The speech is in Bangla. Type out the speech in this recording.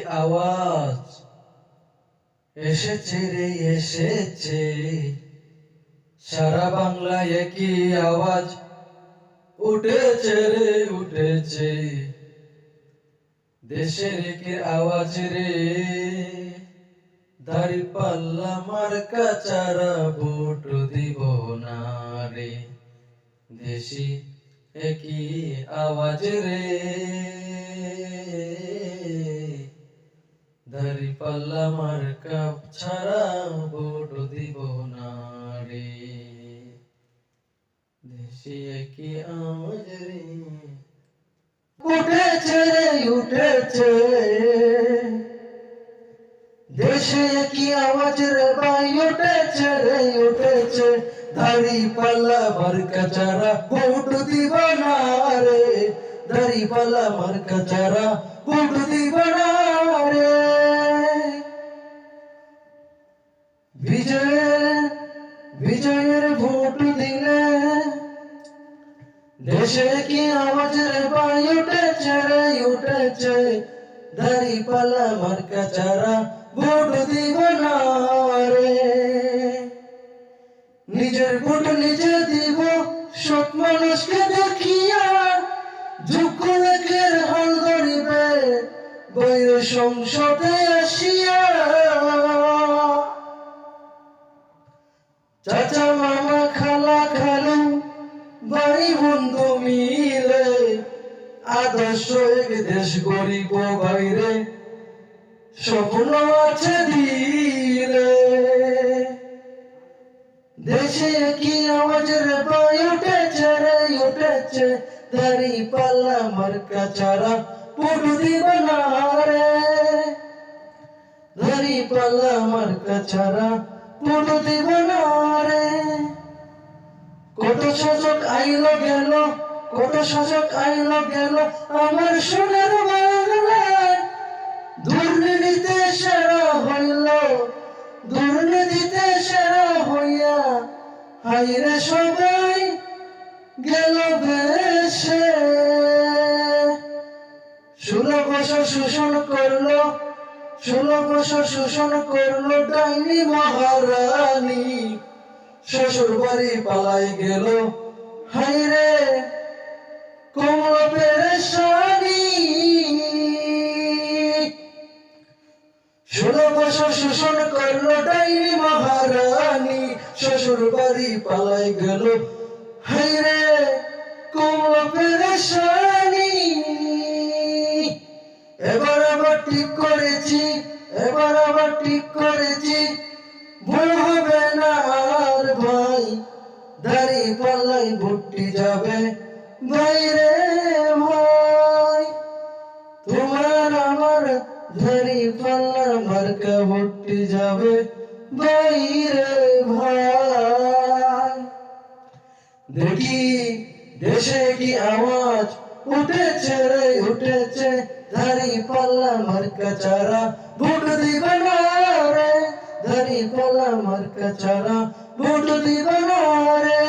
আওয়াজ এসেছে রে এসেছে, সারা বাংলায় একই আওয়াজ উঠেছে রে উঠেছে, দেশের কি আওয়াজ রে, দাঁড়িপাল্লা মার্কা ছাড়া ভোট দিব না রে, দেশি একই আওয়াজ রে, দাঁড়িপাল্লা মার্কা ছাড়া ভোট দিব না রে, দেশি একই আওয়াজ রে, উঠেছে রে উঠেছে, দেশে কি আওয়াজ রে ভাই উঠেছে রে উঠেছে, দাঁড়িপাল্লা মার্কা ছাড়া ভোট দিব না রে, দাঁড়িপাল্লা মার্কা ছাড়া ভোট দিব না রে, বিজয়ের ভোট দিলে দেশে কি আওয়াজ রে ভাই উঠেছে রে উঠেছে, দাঁড়িপাল্লা মার্কা ছাড়া ভোট দিব না রে, নিজের ভোট নিজে দিব, সৎ মানুষকে দেখিয়া, যোগ্য লোকের হাল ধরিবে বাইরে সংসদে আসিয়া, চাচা মামা খালা খালু ভাই বন্ধু মিলে, আদর্শ এক দেশ গরিব বাইরে স্বপ্ন আছে দিলে, দেশে কি আওয়াজ রে ভাই উঠেছে রে উঠেছে, দাঁড়িপাল্লা মার্কা ছাড়া ভোট দিব না রে, দাঁড়িপাল্লা মার্কা ছাড়া ভোট দিব না রে, কত শাসক আইলো গেল, কত শাসক আইলো গেল আমার সোনার বাংলায়, দুর্নীতিতে সেরা হইল, দুর্নীতিতে সেরা হইয়া, হাইরে সবাই গেল ভেসে, 16 বছর শোষণ করলো, 16 বছর শোষণ করলো ডাইনি মহারানী, শ্বশুর বাড়ি পালাই গেল, হাইরে কমল পেরেশানি, 16 বছর শোষণ করলো ডাইনি মহারানী, শ্বশুর বাড়ি পালাই গেল, হাইরে কমল পেরেশানি, এবার আবার ঠিক করেছি, এবার আবার ঠিক করেছি, ভুল হবে না আর ভাই, দাঁড়িপাল্লাই ভোটটি যাবে বাইরে ভাই, তোমার আমার দাঁড়িপাল্লা মার্কা ভোটটি যাবে বাইরে ভাই, দেখি দেশে কি আওয়াজ উঠেছে রে উঠেছে, দাঁড়িপাল্লা মার্কা ছাড়া ভোট দিব না রে, দাঁড়িপাল্লা মার্কা ছাড়া ভোট দিব না রে।